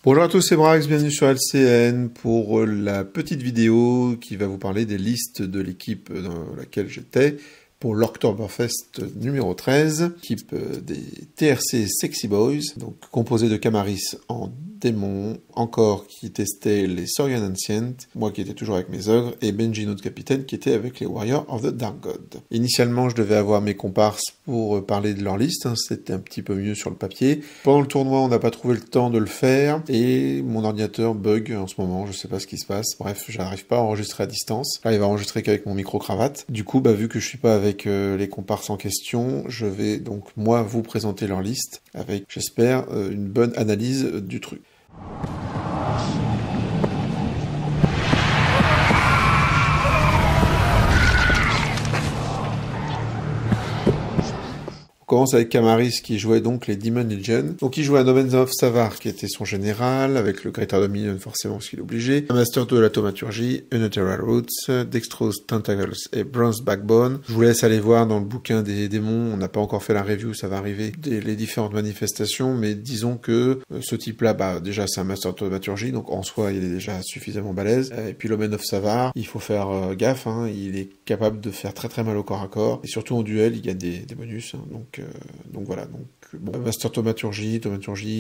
Bonjour à tous, c'est Brax, bienvenue sur LCN pour la petite vidéo qui va vous parler des listes de l'équipe dans laquelle j'étais pour l'Oktoberfest numéro 13, équipe des TRC Sexy Boys, donc composé de Camaris en démon, encore qui testait les Saurian Ancient, moi qui étais toujours avec mes ogres, et Benji, notre capitaine, qui était avec les Warriors of the Dark God. Initialement, je devais avoir mes comparses pour parler de leur liste, c'était un petit peu mieux sur le papier. Pendant le tournoi, on n'a pas trouvé le temps de le faire, et mon ordinateur bug en ce moment, je sais pas ce qui se passe. Bref, j'arrive pas à enregistrer à distance. Là, il va enregistrer qu'avec mon micro-cravate. Du coup, vu que je suis pas avec les comparses en question, je vais donc moi vous présenter leur liste avec, j'espère, une bonne analyse du truc. On commence avec Camaris qui jouait donc les Demon Legion. Donc il jouait un Omens of Savar qui était son général, avec le Greater Dominion forcément parce qu'il est obligé, un Master de la Thaumaturgie, Unetera Roots, Dextrose Tentacles et Bronze Backbone. Je vous laisse aller voir dans le bouquin des démons, on n'a pas encore fait la review, ça va arriver, les différentes manifestations, mais disons que ce type-là, déjà c'est un Master de Thaumaturgie, donc en soi il est déjà suffisamment balèze. Et puis l'Omen of Savar, il faut faire gaffe, il est capable de faire très très mal au corps à corps, et surtout en duel il y a des bonus, donc voilà, bon, Master Thaumaturgie,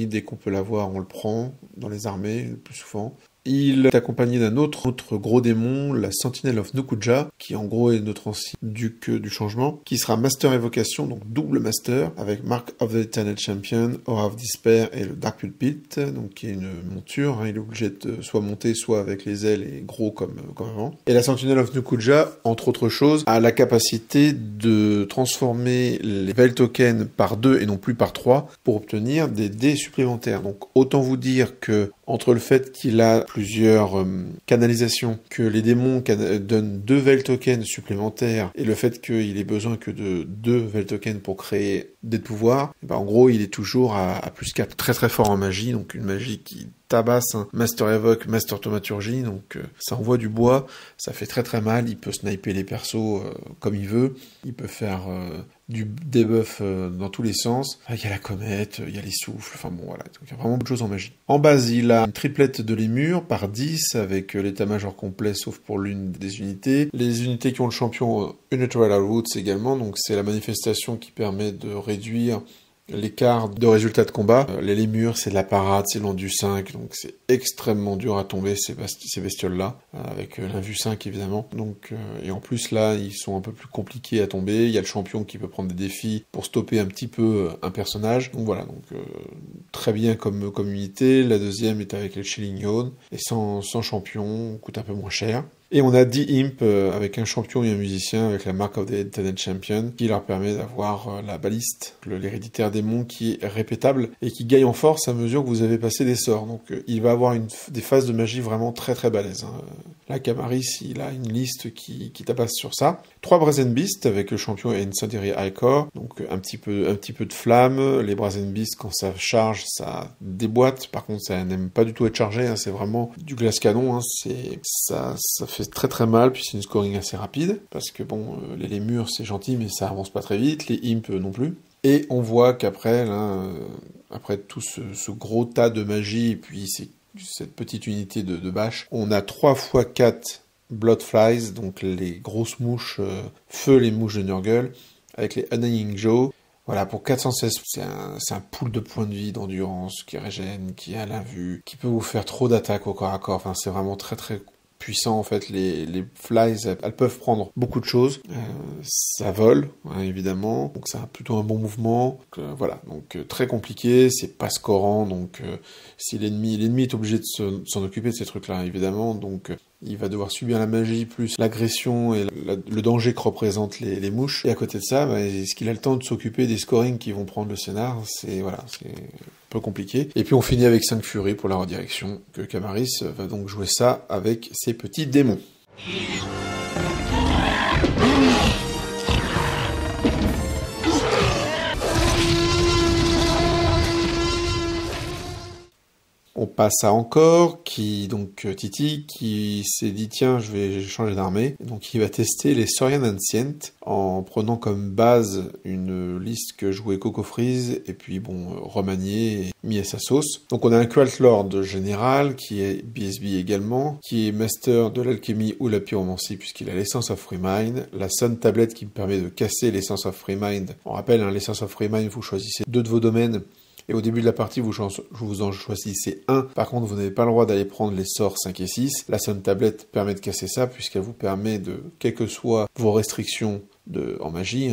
dès qu'on peut l'avoir, on le prend dans les armées, le plus souvent. Il est accompagné d'un autre gros démon, la Sentinel of Nukuja, qui en gros est notre ancien duc du changement, qui sera Master Évocation, donc double Master, avec Mark of the Eternal Champion, Aura of Despair et le Dark Pulpit, donc qui est une monture, il est obligé de soit monter, soit avec les ailes et gros comme avant. Et la Sentinel of Nukuja, entre autres choses, a la capacité de transformer les Veil Tokens par 2 et non plus par 3 pour obtenir des dés supplémentaires. Donc autant vous dire que entre le fait qu'il a plusieurs canalisations, que les démons donnent 2 Veil Tokens supplémentaires, et le fait qu'il ait besoin que de 2 Veil Tokens pour créer des pouvoirs, en gros il est toujours à plus 4. Très très fort en magie, donc une magie qui tabasse, Master Evoke, Master Thaumaturgie, donc ça envoie du bois, ça fait très très mal, il peut sniper les persos comme il veut, il peut faire du debuff dans tous les sens. Il y a la comète, il y a les souffles, enfin bon voilà, donc il y a vraiment beaucoup de choses en magie. En base, il a une triplette de lémur par 10 avec l'état-major complet sauf pour l'une des unités. Les unités qui ont le champion Unetera Roots également, donc c'est la manifestation qui permet de réduire l'écart de résultats de combat. Les lémurs, c'est de la parade, c'est l'endu 5, donc c'est extrêmement dur à tomber ces bestioles-là, avec l'invu 5 évidemment. Donc, et en plus là, ils sont un peu plus compliqués à tomber. Il y a le champion qui peut prendre des défis pour stopper un petit peu un personnage. Donc voilà, très bien comme unité. La deuxième est avec les Chilling Yawn, et sans champion, coûte un peu moins cher. Et on a 10 imp avec un champion et un musicien avec la Mark of the Eternal Champion qui leur permet d'avoir la baliste, l'héréditaire démon qui est répétable et qui gagne en force à mesure que vous avez passé des sorts. Donc il va avoir des phases de magie vraiment très très balèzes. Là, Camaris, il a une liste qui tabasse sur ça. 3 Brazen Beasts avec le champion et Incendiary Icor, donc un petit peu de flamme. Les Brazen Beasts, quand ça charge, ça déboîte. Par contre, ça n'aime pas du tout être chargé, c'est vraiment du glace canon. Ça fait très très mal, puis c'est une scoring assez rapide, parce que bon, les lémurs c'est gentil, mais ça avance pas très vite, les imps non plus. Et on voit qu'après, là, après tout ce gros tas de magie, et puis cette petite unité de bâche, on a 3 x 4 Bloodflies, donc les grosses mouches feu, les mouches de Nurgle, avec les Undying Joe. Voilà, pour 416, c'est un pool de points de vie, d'endurance, qui régène, qui a l'invue, qui peut vous faire trop d'attaques au corps à corps, enfin c'est vraiment très très puissant en fait. Les flies, elles peuvent prendre beaucoup de choses, ça vole évidemment, donc c'est plutôt un bon mouvement, voilà, donc très compliqué, c'est pas scorant, donc si l'ennemi est obligé de s'en occuper de ces trucs là évidemment, donc il va devoir subir la magie plus l'agression et le danger que représentent les mouches, et à côté de ça, est-ce qu'il a le temps de s'occuper des scorings qui vont prendre le scénar, c'est un peu compliqué. Et puis on finit avec 5 furies pour la redirection, que Camaris va donc jouer ça avec ses petits démons. On passe à Encore, Titi, qui s'est dit tiens, je vais changer d'armée. Donc il va tester les Saurian Ancient en prenant comme base une liste que jouait Coco Freeze et puis remanié et mis à sa sauce. Donc on a un Cult Lord général qui est BSB également, qui est master de l'alchimie ou la pyromancie puisqu'il a l'Essence of Remind, la Sun Tablet qui me permet de casser l'Essence of Remind. On rappelle, l'Essence of Remind, vous choisissez 2 de vos domaines. Et au début de la partie, vous en choisissez un. Par contre, vous n'avez pas le droit d'aller prendre les sorts 5 et 6. La Sun Tablet permet de casser ça, puisqu'elle vous permet de, quelles que soient vos restrictions en magie,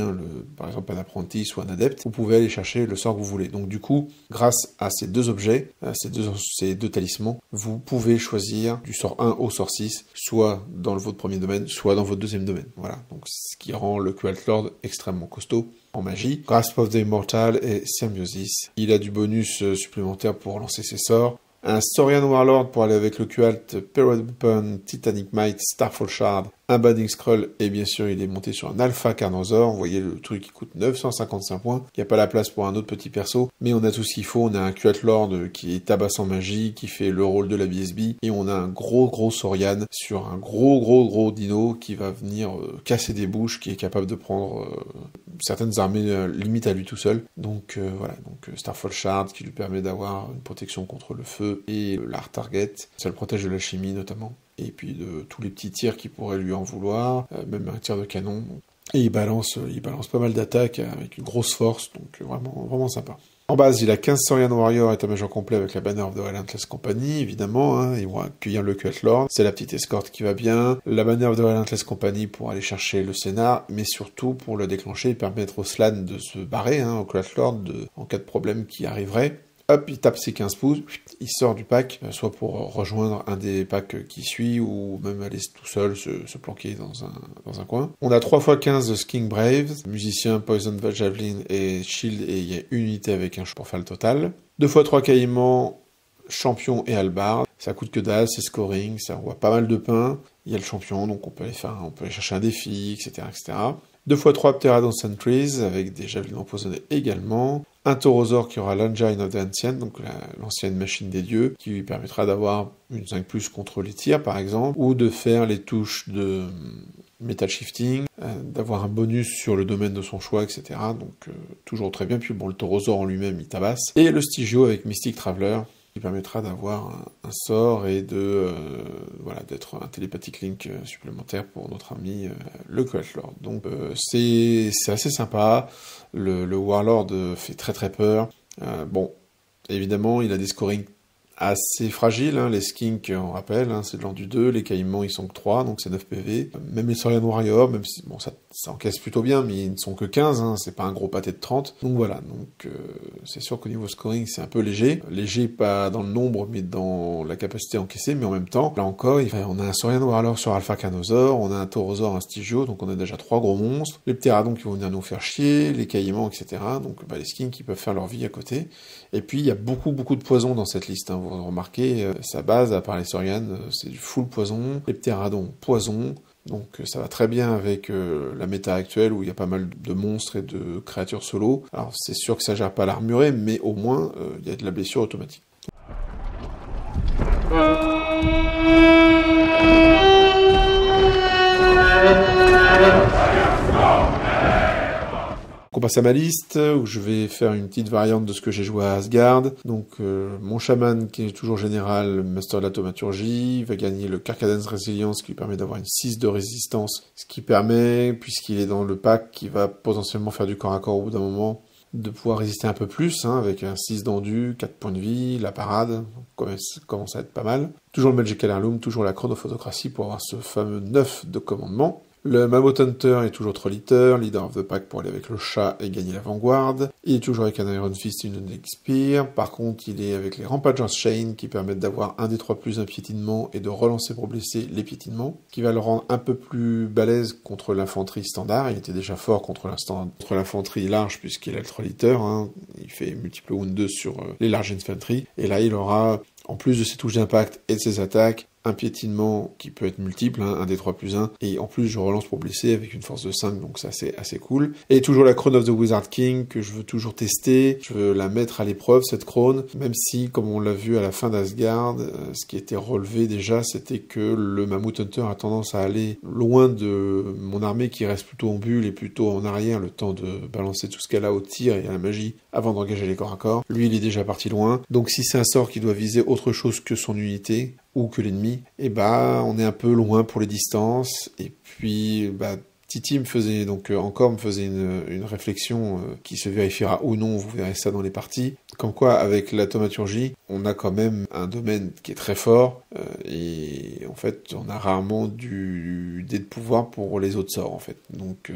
par exemple un apprenti ou un adepte, vous pouvez aller chercher le sort que vous voulez. Donc du coup, grâce à ces 2 objets, ces deux talismans, vous pouvez choisir du sort 1 au sort 6, soit dans votre premier domaine, soit dans votre deuxième domaine. Voilà, donc ce qui rend le Cult Lord extrêmement costaud en magie. Grasp of the Immortal et Symbiosis. Il a du bonus supplémentaire pour lancer ses sorts. Un Saurian Warlord pour aller avec le Cult, Period Weapon, Titanic Might, Starfall Shard, un Banning Scroll, et bien sûr il est monté sur un Alpha Carnosaur. Vous voyez le truc qui coûte 955 points. Il n'y a pas la place pour un autre petit perso, mais on a tout ce qu'il faut. On a un Cult Lord qui est tabassant magie, qui fait le rôle de la BSB, et on a un gros Saurian sur un gros dino qui va venir casser des bouches, qui est capable de prendre certaines armées limite à lui tout seul. Donc Starfall Shard qui lui permet d'avoir une protection contre le feu et l'art target. Ça le protège de la chimie notamment. Et puis de tous les petits tirs qui pourraient lui en vouloir, même un tir de canon. Et il balance pas mal d'attaques avec une grosse force, donc vraiment sympa. En base, il a 15 Saurian Warriors état-major complet avec la Banner of the Relentless Company, évidemment, ils vont accueillir le Cult Lord, c'est la petite escorte qui va bien, la Banner of the Relentless Company pour aller chercher le scénar, mais surtout pour le déclencher et permettre au Slan de se barrer, au Cult Lord, en cas de problème qui arriverait. Hop, il tape ses 15 pouces, il sort du pack, soit pour rejoindre un des packs qui suit, ou même aller tout seul se planquer dans un coin. On a 3x15 Sking Braves, musicien, Poison, Javelin et Shield, et il y a une unité avec un pour faire le total. 2x3 Caïman, champion et Albarde. Ça coûte que dalle, c'est scoring, ça envoie pas mal de pain. Il y a le champion, donc on peut aller chercher un défi, etc. 2x3 Pterodon Sentries, avec des javelins empoisonnés également. Un Taurosaur qui aura l'Engine of the Ancient, donc l'ancienne machine des dieux, qui lui permettra d'avoir une 5+, contre les tirs par exemple, ou de faire les touches de Metal Shifting, d'avoir un bonus sur le domaine de son choix, etc. Donc toujours très bien, puis le Taurosaur en lui-même il tabasse. Et le Stygio avec Mystic Traveler, qui permettra d'avoir un sort et d'être un télépathique link supplémentaire pour notre ami le Cult Lord. Donc c'est assez sympa, le Warlord fait très peur. Évidemment il a des scorings assez fragiles, les skinks on rappelle, c'est de l'an du 2, les caïmans ils sont que 3, donc c'est 9 PV. Même les Saurian Warriors, même si ça encaisse plutôt bien, mais ils ne sont que 15, c'est pas un gros pâté de 30. Donc voilà, c'est sûr qu'au niveau scoring c'est un peu léger. Léger pas dans le nombre, mais dans la capacité à encaisser, mais en même temps, là encore, on a un Saurian Warlord sur Alpha Carnosaur, on a un Taurosaur, un Stygio, donc on a déjà 3 gros monstres. Les Pteradons qui vont venir nous faire chier, les caïmans, etc. Donc les skins qui peuvent faire leur vie à côté. Et puis il y a beaucoup de poison dans cette liste, vous remarquez, sa base, à part les Saurian, c'est du full poison, les Pteradons, poison, donc ça va très bien avec la méta actuelle où il y a pas mal de monstres et de créatures solo. Alors c'est sûr que ça gère pas l'armuré, mais au moins il y a de la blessure automatique. On passe à ma liste, où je vais faire une petite variante de ce que j'ai joué à Asgard. Donc mon chaman, qui est toujours général, master de la thaumaturgie, va gagner le Carcadence Resilience, qui lui permet d'avoir une 6 de résistance, ce qui permet, puisqu'il est dans le pack, qui va potentiellement faire du corps à corps au bout d'un moment, de pouvoir résister un peu plus, avec un 6 d'endu, 4 points de vie, la parade, commence à être pas mal. Toujours le Magical Heirloom, toujours la chronophotocratie pour avoir ce fameux 9 de commandement. Le Mammoth Hunter est toujours Trolliter, leader of the pack pour aller avec le chat et gagner la vanguard. Il est toujours avec un Iron Fist et une Undead Spear. Par contre, il est avec les Rampage's Chain qui permettent d'avoir un des 3 plus un piétinement et de relancer pour blesser les piétinements, qui va le rendre un peu plus balèze contre l'infanterie standard. Il était déjà fort contre l'infanterie large puisqu'il a le Trolliter, il fait multiple wound 2 sur les large infantry. Et là, il aura, en plus de ses touches d'impact et de ses attaques, un piétinement qui peut être multiple, hein, un des 3+1, et en plus je relance pour blesser avec une force de 5, donc ça c'est assez cool. Et toujours la Crown of the Wizard King que je veux toujours tester, je veux la mettre à l'épreuve cette Crown, même si comme on l'a vu à la fin d'Asgard, ce qui était relevé déjà c'était que le Mammoth Hunter a tendance à aller loin de mon armée qui reste plutôt en bulle et plutôt en arrière, le temps de balancer tout ce qu'elle a au tir et à la magie avant d'engager les corps à corps. Lui il est déjà parti loin, donc si c'est un sort qui doit viser autre chose que son unité, ou que l'ennemi, et on est un peu loin pour les distances, et puis Titi me faisait une réflexion qui se vérifiera ou non, vous verrez ça dans les parties, comme quoi avec la thaumaturgie, on a quand même un domaine qui est très fort, et en fait on a rarement du dé de pouvoir pour les autres sorts en fait, donc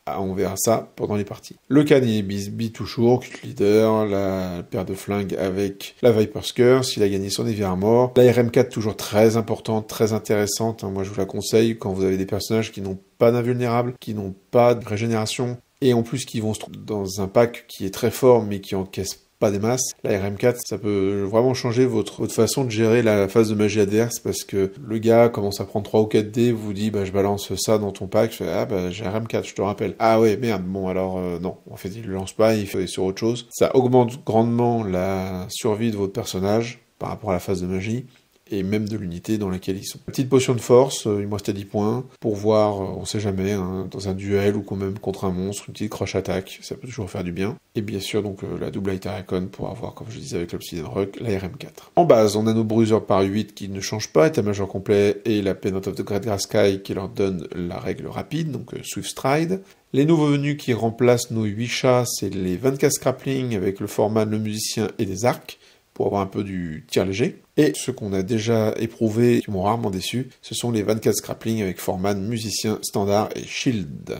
on verra ça pendant les parties. Le can il est bisbee toujours, Cult Leader, la paire de flingues avec la Viper's Curse, il a gagné son Heavy Armor, la RM4 toujours très importante, très intéressante, hein, moi je vous la conseille quand vous avez des personnages qui n'ont pas d'invulnérable, qui n'ont pas de régénération, et en plus qui vont se trouver dans un pack qui est très fort mais qui encaisse pas des masses. La RM4, ça peut vraiment changer votre façon de gérer la phase de magie adverse, parce que le gars commence à prendre 3 ou 4 dés, vous dit je balance ça dans ton pack, je fais j'ai RM4, je te rappelle. Ah ouais, merde, bon alors non, en fait il le lance pas, il fait sur autre chose. Ça augmente grandement la survie de votre personnage par rapport à la phase de magie, et même de l'unité dans laquelle ils sont. Petite potion de force, il me reste à 10 points, pour voir, on sait jamais, hein, dans un duel ou quand même contre un monstre, une petite croche attaque, ça peut toujours faire du bien. Et bien sûr, donc la double Iteracon pour avoir, comme je disais avec l'Obsidian Rock, la RM4. En base, on a nos bruiseurs par 8 qui ne changent pas, état-major complet, et la Pendant of the Great Grass Sky qui leur donne la règle rapide, donc Swift Stride. Les nouveaux venus qui remplacent nos 8 chats, c'est les 24 Scrappling avec le format le musicien et des arcs, pour avoir un peu du tir léger. Et ceux qu'on a déjà éprouvés, qui m'ont rarement déçu, ce sont les 24 Scrappling avec format musicien standard et shield.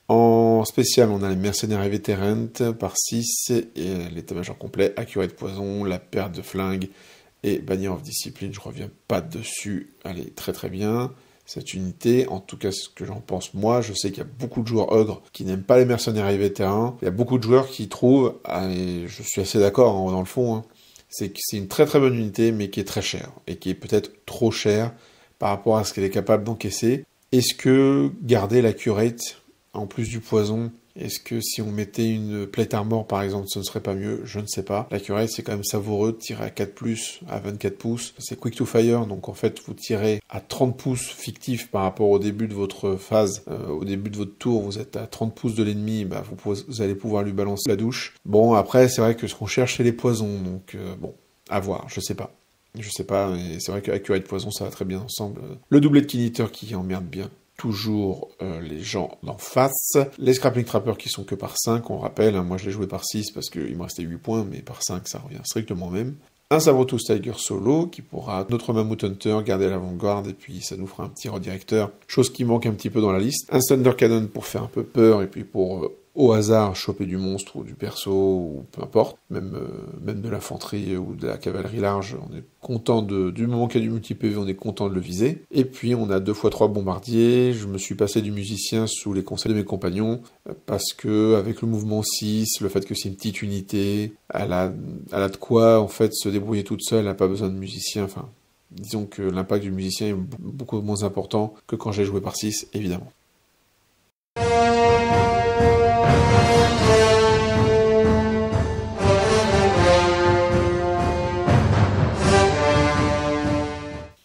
En spécial, on a les mercenaires et vétérans par 6, et l'état-major complet, accurate poison, la perte de flingue et Banner of Discipline, je reviens pas dessus, elle est très très bien. Cette unité, en tout cas c'est ce que j'en pense moi, je sais qu'il y a beaucoup de joueurs ogres qui n'aiment pas les mercenaires et vétérans, il y a beaucoup de joueurs qui trouvent, et je suis assez d'accord dans le fond, c'est que c'est une très très bonne unité, mais qui est très chère, et qui est peut-être trop chère par rapport à ce qu'elle est capable d'encaisser. Est-ce que garder l'accurate, en plus du poison, est-ce que si on mettait une plate armor par exemple, ce ne serait pas mieux? Je ne sais pas. L'accurate c'est quand même savoureux de tirer à 4+, à 24 pouces. C'est quick to fire, donc en fait vous tirez à 30 pouces fictif par rapport au début de votre phase. Au début de votre tour, vous êtes à 30 pouces de l'ennemi, vous allez pouvoir lui balancer la douche. Bon, après c'est vrai que ce qu'on cherche c'est les poisons, donc à voir, je sais pas. Je sais pas, mais c'est vrai que accurate poison ça va très bien ensemble. Le doublet de Keen-Eater qui emmerde bien toujours les gens d'en face. Les Scrapping Trappers qui sont que par 5, on rappelle, hein, moi je l'ai joué par 6 parce qu'il me restait 8 points, mais par 5 ça revient strictement au même. Un Sabre-Tooth Tiger solo qui pourra notre Mammoth Hunter garder l'avant-garde et puis ça nous fera un petit redirecteur, chose qui manque un petit peu dans la liste. Un Thunder Cannon pour faire un peu peur et puis pour au hasard choper du monstre ou du perso ou peu importe, même de l'infanterie ou de la cavalerie large, on est content du moment qu'il y a du multi-PV, on est content de le viser. Et puis on a 2x3 bombardiers, je me suis passé du musicien sous les conseils de mes compagnons, parce que avec le mouvement 6, le fait que c'est une petite unité, elle a de quoi en fait se débrouiller toute seule, elle n'a pas besoin de musicien, enfin disons que l'impact du musicien est beaucoup moins important que quand j'ai joué par 6, évidemment.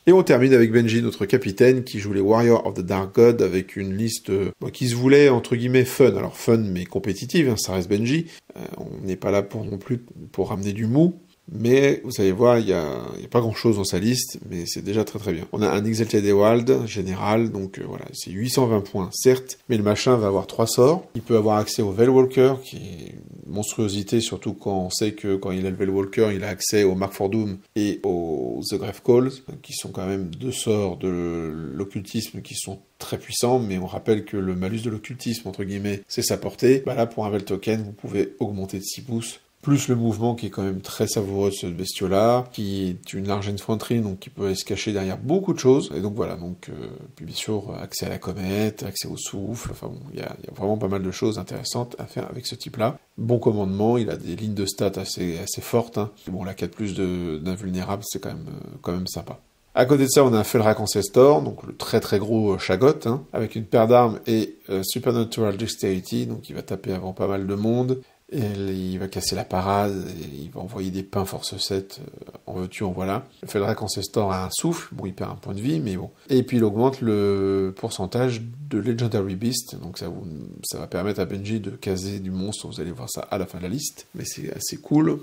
Et on termine avec Benji, notre capitaine, qui joue les Warriors of the Dark God avec une liste qui se voulait, entre guillemets, fun. Alors fun, mais compétitive, hein, ça reste Benji. On n'est pas là non plus pour ramener du mou. Mais vous allez voir, il y a pas grand-chose dans sa liste, mais c'est déjà très très bien. On a un Exalted Ewald général, donc voilà, c'est 820 points, certes, mais le machin va avoir 3 sorts. Il peut avoir accès au Veilwalker, qui est une monstruosité, surtout quand on sait que quand il a le Veilwalker, il a accès au Mark for Doom et au The Grave Calls, qui sont quand même 2 sorts de l'occultisme qui sont très puissants, mais on rappelle que le malus de l'occultisme, entre guillemets, c'est sa portée. Là, pour un Veil Token, vous pouvez augmenter de 6 pouces. Plus le mouvement qui est quand même très savoureux de ce bestiau-là, qui est une large infantry, donc qui peut se cacher derrière beaucoup de choses. Et donc voilà, puis bien sûr, accès à la comète, accès au souffle, enfin bon, il y a vraiment pas mal de choses intéressantes à faire avec ce type-là. Bon commandement, il a des lignes de stats assez fortes, hein. Bon, la 4+ d'invulnérable, c'est quand même sympa. À côté de ça, on a un Feldrak Ancestor, donc le très très gros Chagot, hein, avec une paire d'armes et Supernatural Dexterity, donc il va taper avant pas mal de monde. Et il va casser la parade, et il va envoyer des pains force 7, en veux-tu, en voilà. Le Feldrak Ancestor a un souffle, bon, il perd un point de vie, mais bon. Et puis il augmente le pourcentage de Legendary Beast, donc ça va permettre à Benji de caser du monstre, vous allez voir ça à la fin de la liste. Mais c'est assez cool,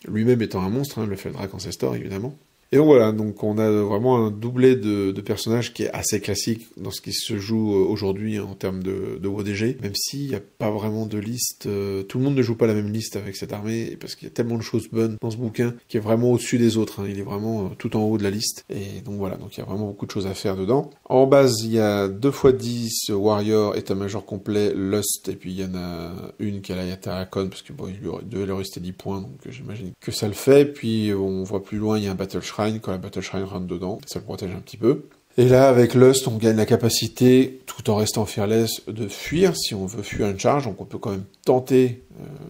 lui-même étant un monstre, hein, le Feldrak Ancestor, évidemment. Et donc voilà, donc on a vraiment un doublé de personnages qui est assez classique dans ce qui se joue aujourd'hui en termes de ODG, même s'il n'y a pas vraiment de liste, tout le monde ne joue pas la même liste avec cette armée, parce qu'il y a tellement de choses bonnes dans ce bouquin, qui est vraiment au-dessus des autres, hein, il est vraiment tout en haut de la liste, et donc voilà, donc il y a vraiment beaucoup de choses à faire dedans. En base, il y a 2x10 Warrior, état-major complet, Lust, et puis il y en a une qui a la Yatarakon, parce que bon, il devait leur rester 10 points, donc j'imagine que ça le fait, puis on voit plus loin, il y a un Battle Shrine, quand la Battle Shrine rentre dedans, ça le protège un petit peu. Et là, avec Lust, on gagne la capacité, tout en restant fearless, de fuir, si on veut fuir une charge, donc on peut quand même tenter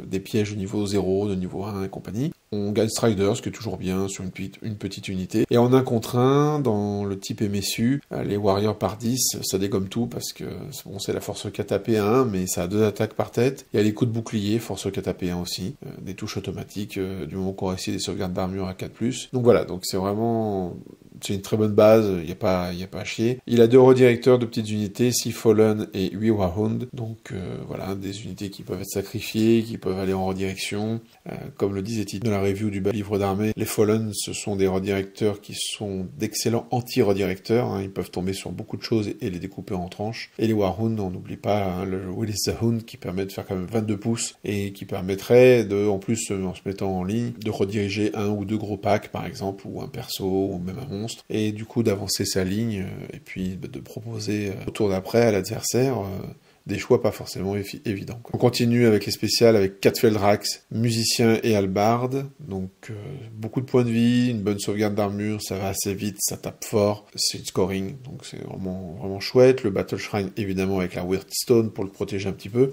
des pièges de niveau 0, de niveau 1 et compagnie. On gagne Strider, ce qui est toujours bien, sur une petite unité. Et en 1 contre 1, dans le type MSU, les Warriors par 10, ça dégomme tout, parce que bon, c'est la force 4 AP 1, mais ça a 2 attaques par tête. Il y a les coups de bouclier, force 4 AP 1 aussi, des touches automatiques, du moment qu'on réussit des sauvegardes d'armure à 4+. Donc voilà, donc c'est vraiment... C'est une très bonne base, il n'y a pas à chier. Il a 2 redirecteurs de petites unités, 6 Fallen et 8 Warhound. Donc voilà, des unités qui peuvent être sacrifiées, qui peuvent aller en redirection. Comme le disait Tite dans la review du livre d'armée, les Fallen, ce sont des redirecteurs qui sont d'excellents anti-redirecteurs. Hein, ils peuvent tomber sur beaucoup de choses et les découper en tranches. Et les Warhound, on n'oublie pas hein, le Willis the Hound qui permet de faire quand même 22 pouces et qui permettrait de, en plus, en se mettant en ligne, de rediriger 1 ou 2 gros packs par exemple, ou un perso, ou même un monstre. Et du coup d'avancer sa ligne et puis de proposer au tour d'après à l'adversaire des choix pas forcément évidents. On continue avec les spéciales avec 4 Feldrax, musicien et halbarde, donc beaucoup de points de vie, une bonne sauvegarde d'armure, ça va assez vite, ça tape fort, c'est une scoring, donc c'est vraiment chouette. Le Battle Shrine évidemment avec la Weird Stone pour le protéger un petit peu.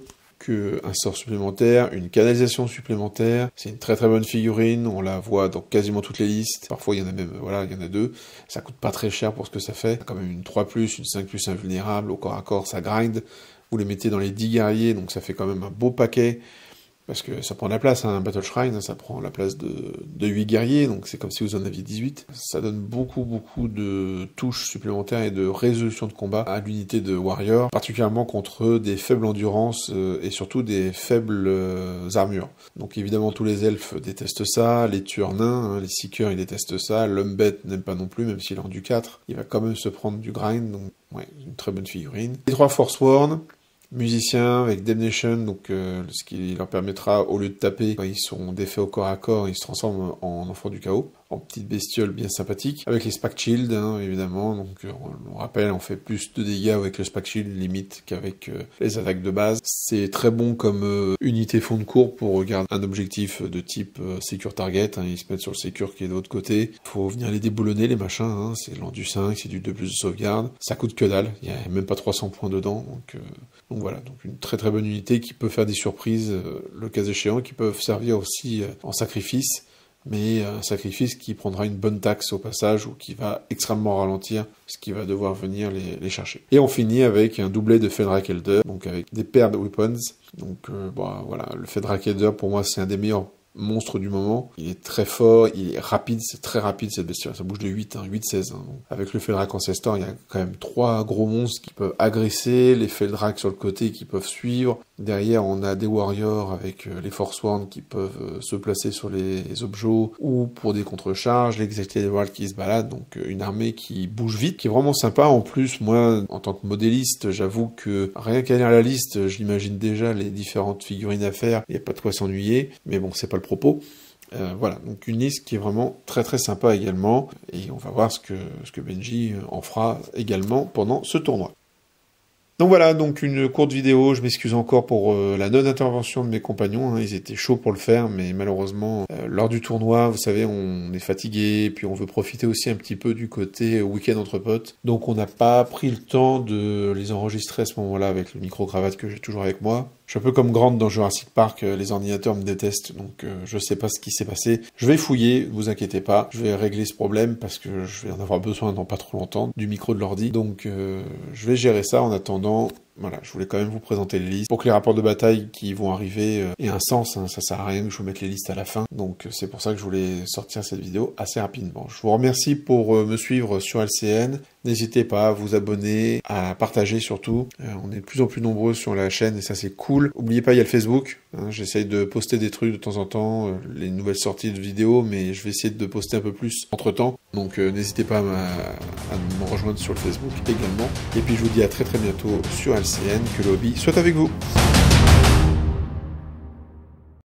Un sort supplémentaire, une canalisation supplémentaire, c'est une très très bonne figurine, on la voit dans quasiment toutes les listes, parfois il y en a même, voilà, il y en a 2, ça coûte pas très cher pour ce que ça fait, quand même une 3+, une 5+ invulnérable, au corps à corps ça grind, vous les mettez dans les 10 guerriers, donc ça fait quand même un beau paquet, parce que ça prend de la place, hein, un Battle Shrine, ça prend la place de 8 guerriers, donc c'est comme si vous en aviez 18. Ça donne beaucoup de touches supplémentaires et de résolution de combat à l'unité de Warrior, particulièrement contre des faibles endurance et surtout des faibles armures. Donc évidemment tous les elfes détestent ça, les tueurs nains, hein, les seekers ils détestent ça, l'Umbet n'aime pas non plus, même s'il est en du 4, il va quand même se prendre du grind, donc ouais, une très bonne figurine. Les 3 Forsworn, musiciens avec Damnation, donc ce qui leur permettra, au lieu de taper, quand ils sont défaits au corps à corps, ils se transforment en enfants du chaos, en petites bestioles bien sympathiques, avec les Spack Shield, hein, évidemment, donc on rappelle, on fait plus de dégâts avec le Spack Shield, limite, qu'avec les attaques de base. C'est très bon comme unité fond de cours pour regarder un objectif de type Secure Target, hein, ils se mettent sur le Secure qui est de l'autre côté, faut venir les déboulonner, les machins, hein, c'est l'endu 5, c'est du 2+ de sauvegarde, ça coûte que dalle, il y a même pas 300 points dedans, donc voilà, donc une très très bonne unité qui peut faire des surprises, le cas échéant, qui peuvent servir aussi en sacrifice, mais un sacrifice qui prendra une bonne taxe au passage ou qui va extrêmement ralentir ce qui va devoir venir les chercher. Et on finit avec un doublet de Feldrak Elder, donc avec des paires de weapons. Donc voilà, le Feldrak Elder pour moi c'est un des meilleurs monstres du moment. Il est très fort, il est rapide, c'est très rapide cette bestiole, ça bouge de 8-16. Hein. Avec le Feldrak Ancestor, il y a quand même 3 gros monstres qui peuvent agresser, les Feldrak sur le côté qui peuvent suivre. Derrière, on a des Warriors avec les Forsworn qui peuvent se placer sur les objets ou pour des contre-charges, l'Exalted World qui se balade, donc une armée qui bouge vite, qui est vraiment sympa. En plus, moi, en tant que modéliste, j'avoue que rien qu'à lire la liste, je l'imagine déjà les différentes figurines à faire, il n'y a pas de quoi s'ennuyer, mais bon, c'est pas le propos. Voilà, donc une liste qui est vraiment très très sympa également, et on va voir ce que Benji en fera également pendant ce tournoi. Donc voilà, donc une courte vidéo, je m'excuse encore pour la non-intervention de mes compagnons, hein, ils étaient chauds pour le faire, mais malheureusement, lors du tournoi, vous savez, on est fatigué, puis on veut profiter aussi un petit peu du côté week-end entre potes, donc on n'a pas pris le temps de les enregistrer à ce moment-là avec le micro-cravate que j'ai toujours avec moi. Je suis un peu comme Grant dans Jurassic Park, les ordinateurs me détestent, donc je sais pas ce qui s'est passé. Je vais fouiller, vous inquiétez pas, je vais régler ce problème parce que je vais en avoir besoin dans pas trop longtemps du micro de l'ordi, donc je vais gérer ça en attendant. Voilà, je voulais quand même vous présenter les listes pour que les rapports de bataille qui vont arriver aient un sens, hein. Ça sert à rien que je vous mette les listes à la fin, donc c'est pour ça que je voulais sortir cette vidéo assez rapidement. Je vous remercie pour me suivre sur LCN, n'hésitez pas à vous abonner, à partager surtout, on est de plus en plus nombreux sur la chaîne et ça c'est cool. N'oubliez pas, il y a le Facebook, hein, j'essaye de poster des trucs de temps en temps, les nouvelles sorties de vidéos, mais je vais essayer de poster un peu plus entre temps, donc n'hésitez pas à me rejoindre sur le Facebook également, et puis je vous dis à très bientôt sur LCN, que le hobby soit avec vous.